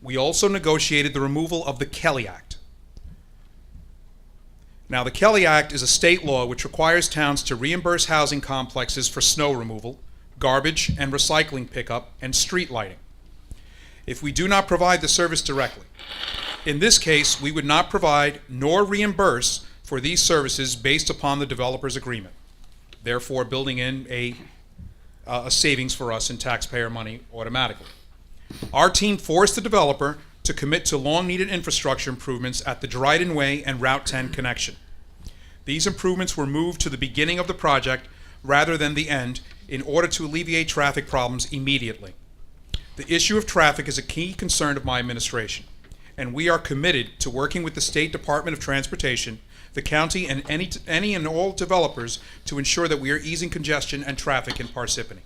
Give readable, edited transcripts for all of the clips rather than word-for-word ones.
We also negotiated the removal of the Kelly Act. Now, the Kelly Act is a state law which requires towns to reimburse housing complexes for snow removal, garbage and recycling pickup, and street lighting if we do not provide the service directly. In this case, we would not provide nor reimburse for these services based upon the developer's agreement, therefore building in a savings for us in taxpayer money automatically. Our team forced the developer to commit to long-needed infrastructure improvements at the Dryden Way and Route 10 connection. These improvements were moved to the beginning of the project rather than the end in order to alleviate traffic problems immediately. The issue of traffic is a key concern of my administration, and we are committed to working with the State Department of Transportation, the county, and any and all developers to ensure that we are easing congestion and traffic in Parsippany.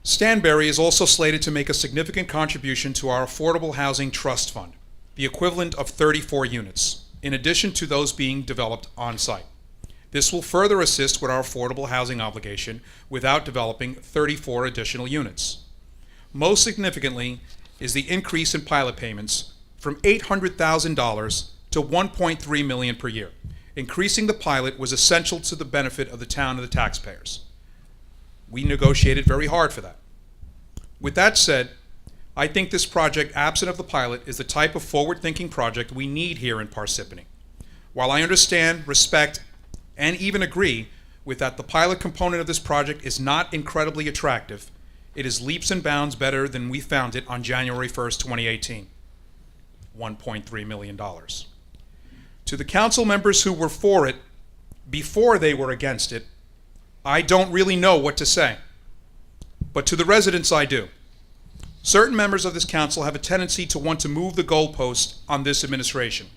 Stanberry is also slated to make a significant contribution to our Affordable Housing Trust Fund, the equivalent of 34 units, in addition to those being developed on-site. This will further assist with our affordable housing obligation without developing 34 additional units. Most significantly is the increase in pilot payments from $800,000 to $1.3 million per year. Increasing the pilot was essential to the benefit of the town and the taxpayers. We negotiated very hard for that. With that said, I think this project, absent of the pilot, is the type of forward-thinking project we need here in Parsippany. While I understand, respect, and even agree with that the pilot component of this project is not incredibly attractive, it is leaps and bounds better than we found it on January 1st, 2018, $1.3 million. To the council members who were for it before they were against it, I don't really know what to say, but to the residents I do. Certain members of this council have a tendency to want to move the goalpost on this administration.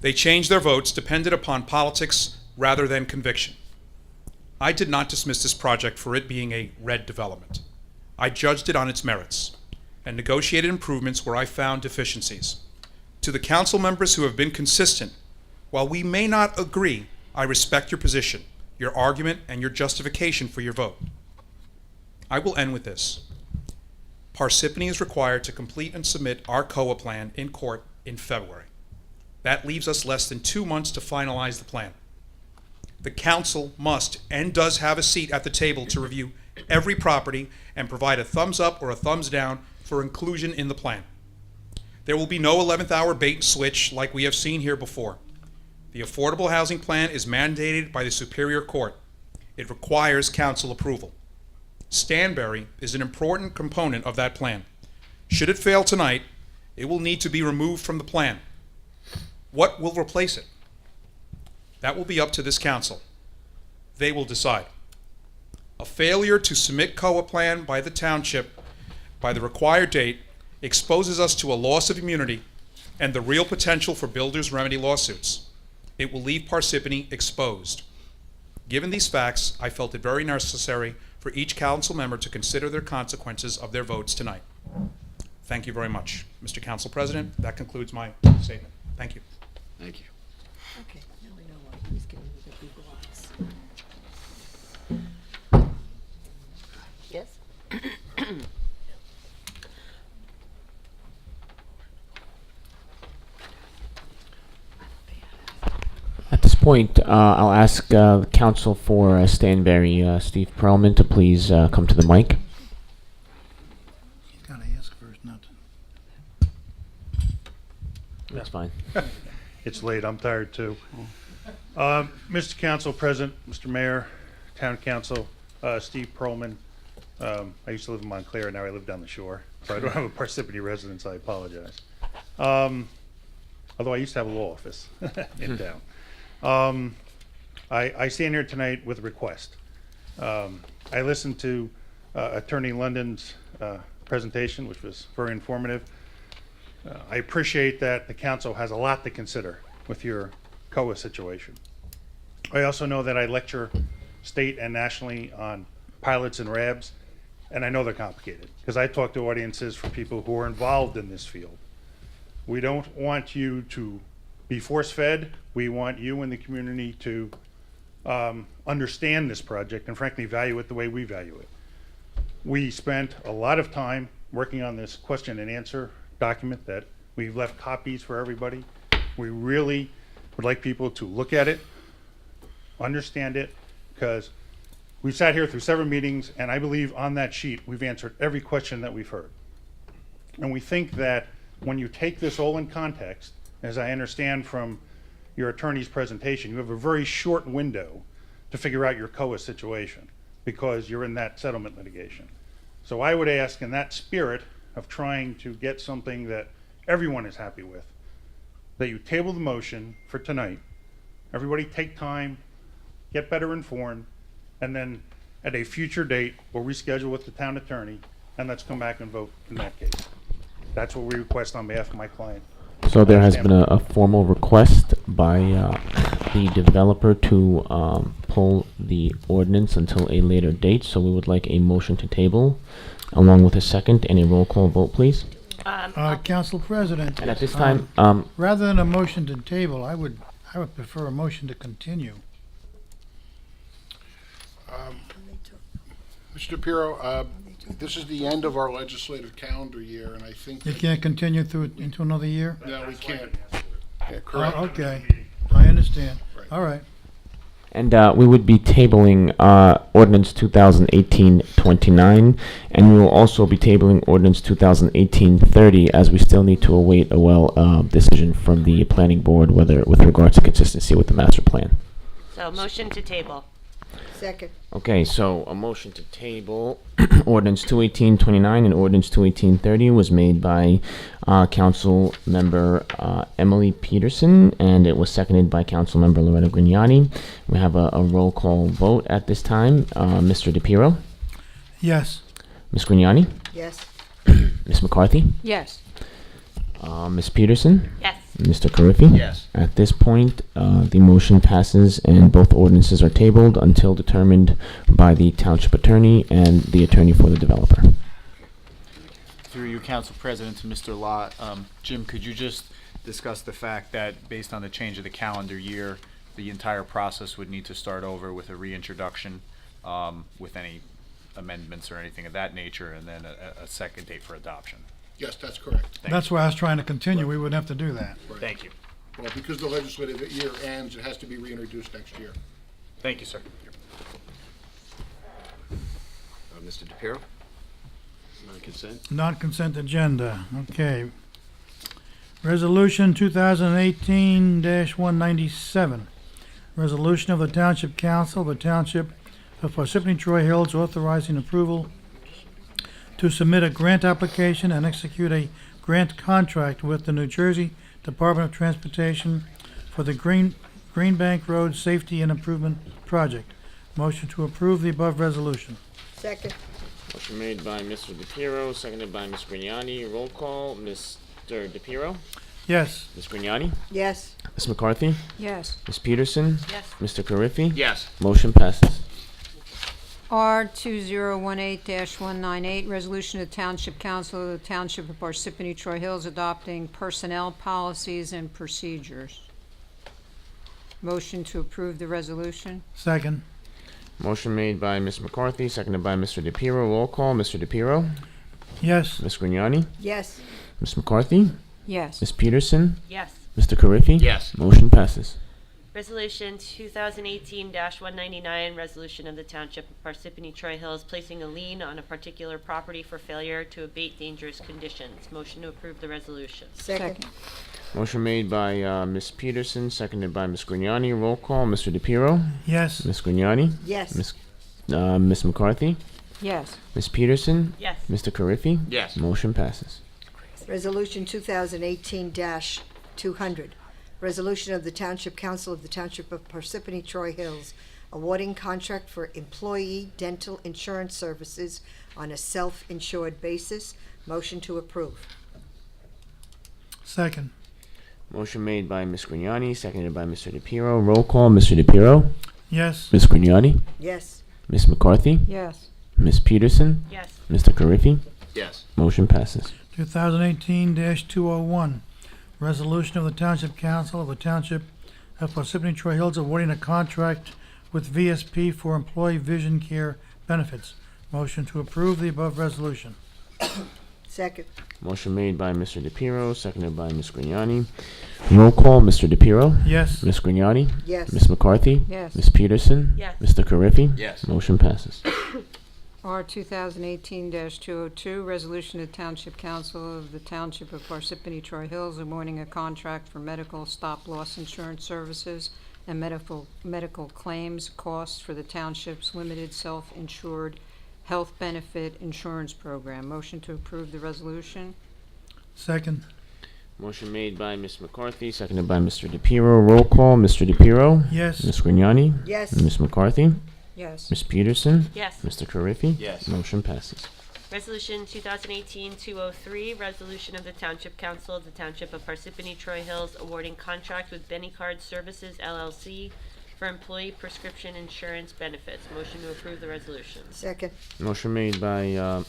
They change their votes dependent upon politics rather than conviction. I did not dismiss this project for it being a red development. I judged it on its merits and negotiated improvements where I found deficiencies. To the council members who have been consistent, while we may not agree, I respect your position, your argument, and your justification for your vote. I will end with this. Parsippany is required to complete and submit our COA plan in court in February. That leaves us less than 2 months to finalize the plan. The council must and does have a seat at the table to review every property and provide a thumbs up or a thumbs down for inclusion in the plan. There will be no 11th hour bait and switch like we have seen here before. The Affordable Housing Plan is mandated by the Superior Court. It requires council approval. Stanberry is an important component of that plan. Should it fail tonight, it will need to be removed from the plan. What will replace it? That will be up to this council. They will decide. A failure to submit COA plan by the township by the required date exposes us to a loss of immunity and the real potential for builders' remedy lawsuits. It will leave Parsippany exposed. Given these facts, I felt it very necessary for each council member to consider their consequences of their votes tonight. Thank you very much. Mr. Council President, that concludes my statement. Thank you. Thank you. Okay, now we know why he was giving you the Google eyes. Yes? At this point, I'll ask counsel for Stanberry, Steve Perlman, to please come to the mic. He's got to ask first, not to. That's fine. It's late, I'm tired too. Mr. Council President, Mr. Mayor, Town Council, Steve Perlman. I used to live in Montclair, now I live down the shore, so I don't have a Parsippany residence, I apologize. Although I used to have a law office in town. I stand here tonight with a request. I listened to Attorney London's presentation, which was very informative. I appreciate that the council has a lot to consider with your COA situation. I also know that I lecture state and nationally on pilots and RABs, and I know they're complicated because I talk to audiences for people who are involved in this field. We don't want you to be force-fed. We want you and the community to understand this project and frankly value it the way we value it. We spent a lot of time working on this question and answer document that we've left copies for everybody. We really would like people to look at it, understand it, because we've sat here through several meetings, and I believe on that sheet, we've answered every question that we've heard. And we think that when you take this all in context, as I understand from your attorney's presentation, you have a very short window to figure out your COA situation because you're in that settlement litigation. So I would ask, in that spirit of trying to get something that everyone is happy with, that you table the motion for tonight. Everybody take time, get better informed, and then at a future date, we'll reschedule with the town attorney, and let's come back and vote in that case. That's what we request on behalf of my client. So there has been a formal request by the developer to pull the ordinance until a later date. So we would like a motion to table, along with a second and a roll call vote, please. Council President. And at this time, Rather than a motion to table, I would prefer a motion to continue. Mr. DePiero, this is the end of our legislative calendar year, and I think You that, can't continue through into another year? no, we can't. Yeah, Oh, correct. okay, I understand. Right. All right. and we would be tabling ordinance 2018-29, and we will also be tabling ordinance 2018-30, as we still need to await a decision from the planning board, whether with regards to consistency with the master plan. So motion to table. Second. Okay, so a motion to table ordinance 218-29 and ordinance 218-30 was made by Council Member Emily Peterson, and it was seconded by Council Member Loretta Grignani. We have a roll call vote at this time. Mr. DePiero, Yes. Ms. Grignani, Yes. Ms. McCarthy, Yes. Ms. Peterson, Yes. Mr. Carriffy. Yes. At this point, the motion passes and both ordinances are tabled until determined by the township attorney and the attorney for the developer. Through you, Council President, to Mr. Lott, Jim, could you just discuss the fact that based on the change of the calendar year, the entire process would need to start over with a reintroduction, with any amendments or anything of that nature, and then a second date for adoption? Yes, that's correct. That's why I was trying to continue. We wouldn't have to do that. Right. Thank you. Well, because the legislative year ends, it has to be reintroduced next year. Thank you, sir. Mr. DePiero? Non-consent? Non-consent agenda, okay. Resolution 2018-197. Resolution of the Township Council of the Township of Parsippany Troy Hills authorizing approval to submit a grant application and execute a grant contract with the New Jersey Department of Transportation for the Greenbank Road Safety and Improvement Project. Motion to approve the above resolution. Second. Motion made by Mr. DePiero, seconded by Ms. Grignani. Roll call, Mr. DePiero, Yes. Ms. Grignani, Yes. Ms. McCarthy, Yes. Ms. Peterson, Yes. Mr. Carriffy. Yes. Motion passes. R 2018-198, resolution of the Township Council of the Township of Parsippany Troy Hills adopting personnel policies and procedures. Motion to approve the resolution? Second. Motion made by Ms. McCarthy, seconded by Mr. DePiero. Roll call, Mr. DePiero, Yes. Ms. Grignani, Yes. Ms. McCarthy, Yes. Ms. Peterson, Yes. Mr. Carriffy. Yes. Motion passes. Resolution 2018-199, resolution of the Township of Parsippany Troy Hills placing a lien on a particular property for failure to abate dangerous conditions. Motion to approve the resolution. Second. Motion made by Ms. Peterson, seconded by Ms. Grignani. Roll call, Mr. DePiero, Yes. Ms. Grignani, Yes. Ms. McCarthy, Yes. Ms. Peterson, Yes. Mr. Carriffy. Yes. Motion passes. Resolution 2018-200. Resolution of the Township Council of the Township of Parsippany Troy Hills awarding contract for employee dental insurance services on a self-insured basis. Motion to approve. Second. Motion made by Ms. Grignani, seconded by Mr. DePiero. Roll call, Mr. DePiero, Yes. Ms. Grignani, Yes. Ms. McCarthy, Yes. Ms. Peterson, Yes. Mr. Carriffy. Yes. Motion passes. 2018-201, resolution of the Township Council of the Township of Parsippany Troy Hills awarding a contract with VSP for employee vision care benefits. Motion to approve the above resolution. Second. Motion made by Mr. DePiero, seconded by Ms. Grignani. Roll call, Mr. DePiero. Yes. Ms. Grignani. Yes. Ms. McCarthy. Yes. Ms. Peterson. Yes. Mr. Carriffy. Yes. Motion passes. R 2018-202, resolution of the Township Council of the Township of Parsippany Troy Hills awarding a contract for medical stop-loss insurance services and medical claims costs for the township's limited self-insured health benefit insurance program. Motion to approve the resolution? Second. Motion made by Ms. McCarthy, seconded by Mr. DePiero. Roll call, Mr. DePiero. Yes. Ms. Grignani. Yes. Ms. McCarthy. Yes. Ms. Peterson. Yes. Mr. Carriffy. Yes. Motion passes. Resolution 2018-203, resolution of the Township Council of the Township of Parsippany Troy Hills awarding contract with Benny Card Services LLC for employee prescription insurance benefits. Motion to approve the resolution. Second. Motion made by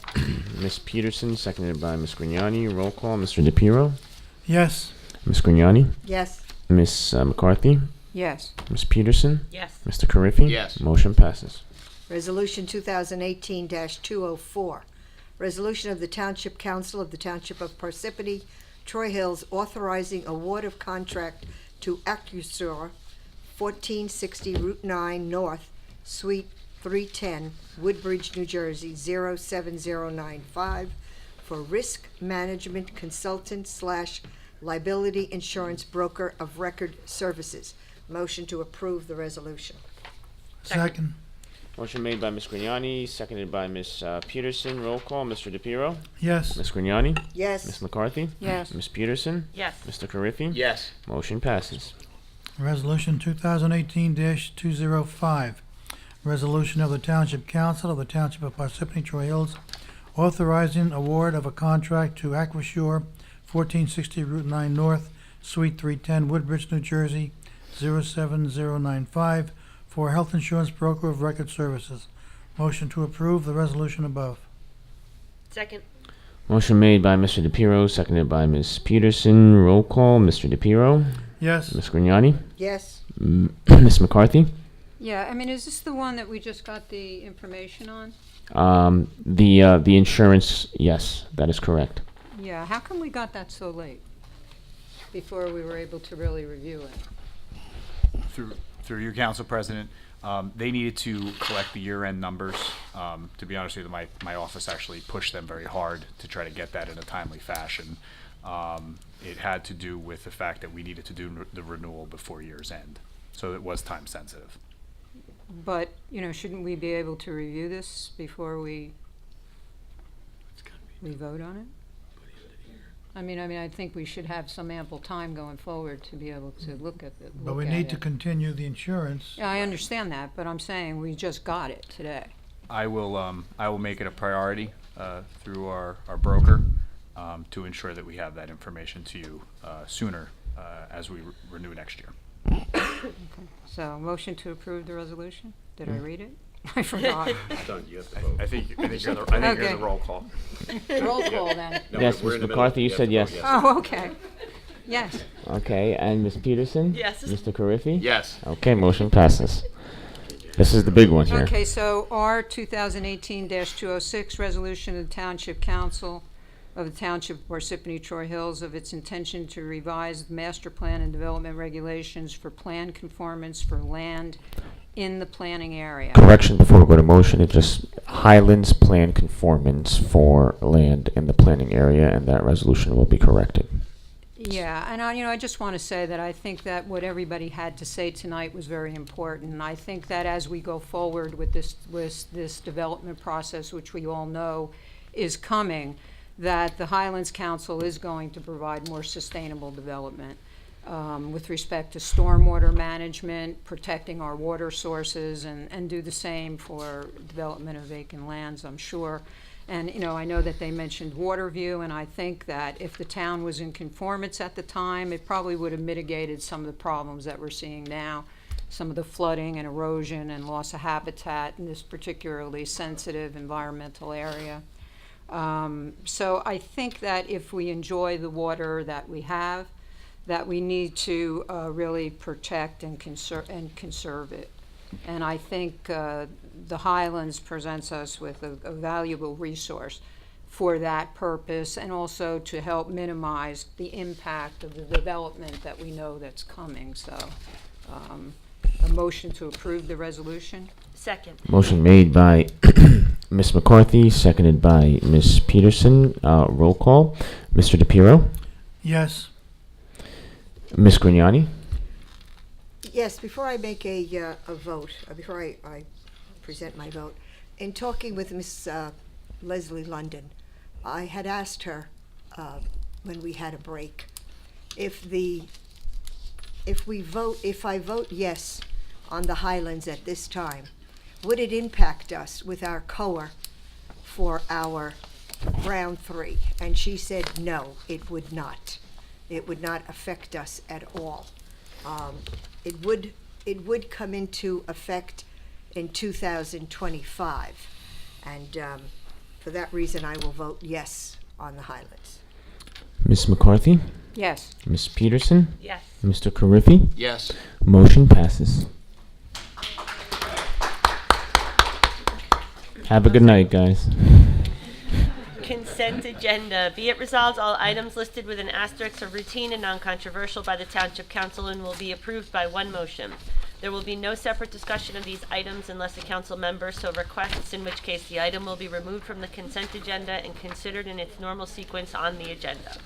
Ms. Peterson, seconded by Ms. Grignani. Roll call, Mr. DePiero. Yes. Ms. Grignani. Yes. Ms. McCarthy. Yes. Ms. Peterson. Yes. Mr. Carriffy. Yes. Motion passes. Resolution 2018-204, resolution of the Township Council of the Township of Parsippany, Troy Hills, authorizing award of contract to Accusor, 1460 Route 9 North, Suite 310, Woodbridge, New Jersey, 07095, for risk management consultant / liability insurance broker of record services. Motion to approve the resolution. Second. Motion made by Ms. Grignani, seconded by Ms. Peterson. Roll call, Mr. DePiero. Yes. Ms. Grignani. Yes. Ms. McCarthy. Yes. Ms. Peterson. Yes. Mr. Carriffy. Yes. Motion passes. Resolution 2018-205, resolution of the Township Council of the Township of Parsippany Troy Hills authorizing award of a contract to Aquashore, 1460 Route 9 North, Suite 310, Woodbridge, New Jersey, 07095, for a health insurance broker of record services. Motion to approve the resolution above. Second. Motion made by Mr. DePiero, seconded by Ms. Peterson. Roll call, Mr. DePiero. Yes. Ms. Grignani. Yes. Ms. McCarthy. Yeah, I mean, is this the one that we just got the information on? The insurance, yes, that is correct. Yeah, how come we got that so late? Before we were able to really review it? Through you, Council President, they needed to collect the year-end numbers. To be honest with you, my office actually pushed them very hard to try to get that in a timely fashion. It had to do with the fact that we needed to do the renewal before year's end, so it was time sensitive. But, shouldn't we be able to review this before we vote on it? I mean, I think we should have some ample time going forward to be able to look at it. But we need to continue the insurance. Yeah, I understand that, but I'm saying we just got it today. I will make it a priority through our broker to ensure that we have that information to you sooner as we renew next year. So, motion to approve the resolution? Did I read it? I forgot. Done, you have to vote. I think you're the Okay. roll call. Roll call then. No, Yes, we're Ms. in the middle. McCarthy, you have said to yes. vote Oh, okay. Yes. Okay, and Ms. Peterson? Yes. Mr. Carriffy? Yes. Okay, motion passes. This is the big one here. Okay, so R 2018-206, resolution of the Township Council of the Township of Parsippany Troy Hills of its intention to revise the master plan and development regulations for plan conformance for land in the planning area. Correction before we go to motion, it's just Highlands Plan Conformance for land in the planning area, and that resolution will be corrected. Yeah, and I just want to say that I think that what everybody had to say tonight was very important. And I think that as we go forward with this development process, which we all know is coming, that the Highlands Council is going to provide more sustainable development with respect to stormwater management, protecting our water sources, and do the same for development of vacant lands, I'm sure. And, I know that they mentioned Waterview, and I think that if the town was in conformance at the time, it probably would have mitigated some of the problems that we're seeing now, some of the flooding and erosion and loss of habitat in this particularly sensitive environmental area. So I think that if we enjoy the water that we have, that we need to really protect and conserve it. And I think the Highlands presents us with a valuable resource. for that purpose, and also to help minimize the impact of the development that we know that's coming. So, a motion to approve the resolution? Second. Motion made by Ms. McCarthy, seconded by Ms. Peterson. Roll call. Mr. DePiero, Yes. Ms. Grignani, Yes, before I make a vote, before I present my vote, in talking with Miss Leslie London, I had asked her when we had a break, if I vote yes on the Highlands at this time, would it impact us with our COA for our round 3? And she said no, it would not. It would not affect us at all. It would come into effect in 2025, and for that reason, I will vote yes on the Highlands. Ms. McCarthy, Yes. Ms. Peterson, Yes. Mr. Carriffy. Yes. Motion passes. Have a good night, guys. Consent agenda. Be it resolved, all items listed with an asterisk are routine and non-controversial by the Township Council and will be approved by one motion. There will be no separate discussion of these items unless a council member so requests, in which case the item will be removed from the consent agenda and considered in its normal sequence on the agenda.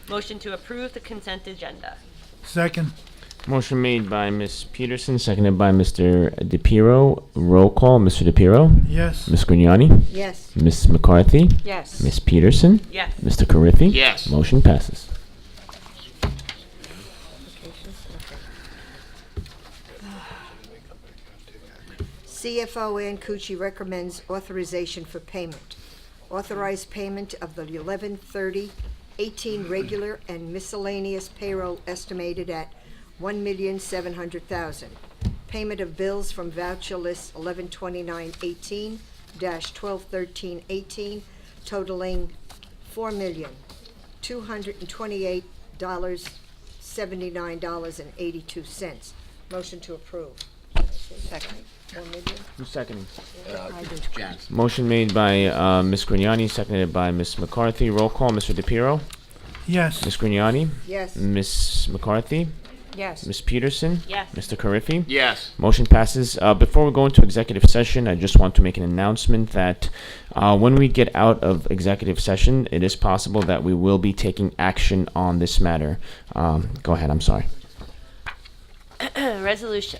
Motion to approve the consent agenda. Second. Motion made by Ms. Peterson, seconded by Mr. DePiero. Roll call. Mr. DePiero, Yes. Ms. Grignani, Yes. Ms. McCarthy, Yes. Ms. Peterson, Yes. Mr. Carriffy. Yes. Motion passes. CFO Ann Cucci recommends authorization for payment. Authorized payment of the 11/30/18 regular and miscellaneous payroll estimated at $1,700,000. Payment of bills from voucher list 11/29/18-12/13/18 totaling $4,228.79.82. Motion to approve. Second. 4 million? Who's seconding? I did. Janice. Motion made by Ms. Grignani, seconded by Ms. McCarthy. Roll call. Mr. DePiero, Yes. Ms. Grignani, Yes. Ms. McCarthy, Yes. Ms. Peterson, Yes. Mr. Carriffy. Yes. Motion passes. Before we go into executive session, I just want to make an announcement that when we get out of executive session, it is possible that we will be taking action on this matter. Go ahead, I'm sorry. Resolution.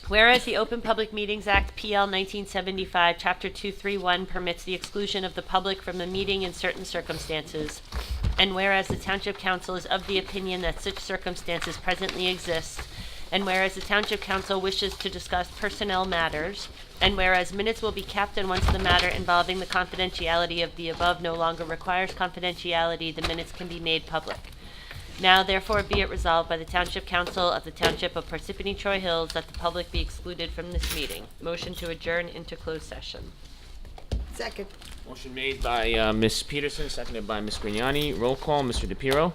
Whereas the Open Public Meetings Act, PL 1975, Chapter 231 permits the exclusion of the public from the meeting in certain circumstances, and whereas the Township Council is of the opinion that such circumstances presently exist, and whereas the Township Council wishes to discuss personnel matters, and whereas minutes will be kept, and once the matter involving the confidentiality of the above no longer requires confidentiality, the minutes can be made public. Now therefore be it resolved by the Township Council of the Township of Parsippany Troy Hills that the public be excluded from this meeting. Motion to adjourn into closed session. Second. Motion made by Ms. Peterson, seconded by Ms. Grignani. Roll call. Mr. DePiero,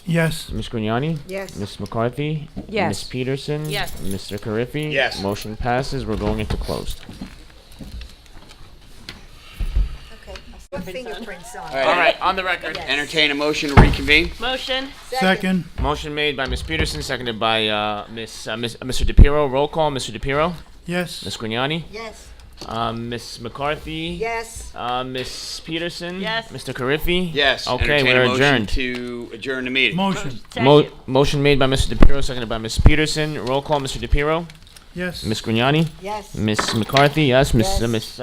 Yes. Ms. Grignani, Yes. Ms. McCarthy, Yes. Ms. Peterson, Yes. Mr. Carriffy. Yes. Motion passes. We're going into closed. Okay. Put fingerprints on. All right, on the record. Entertain a motion to reconvene. Motion. Second. Motion made by Ms. Peterson, seconded by Mr. DePiero. Roll call. Mr. DePiero, Yes. Ms. Grignani, Yes. Ms. McCarthy, Yes. Ms. Peterson, Yes. Mr. Carriffy. Yes. Okay, entertain we're a motion adjourned. to adjourn the meeting. Motion. Second. Motion made by Mr. DePiero, seconded by Ms. Peterson. Roll call. Mr. DePiero, Yes. Ms. Grignani, Yes. Ms. McCarthy, yes. Yes. Ms.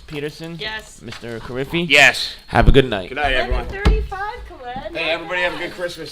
Peterson, Yes. Mr. Carriffy. Yes. Have a good night. Good night, everyone. 11:35, Colette. Hey, everybody have a good Christmas.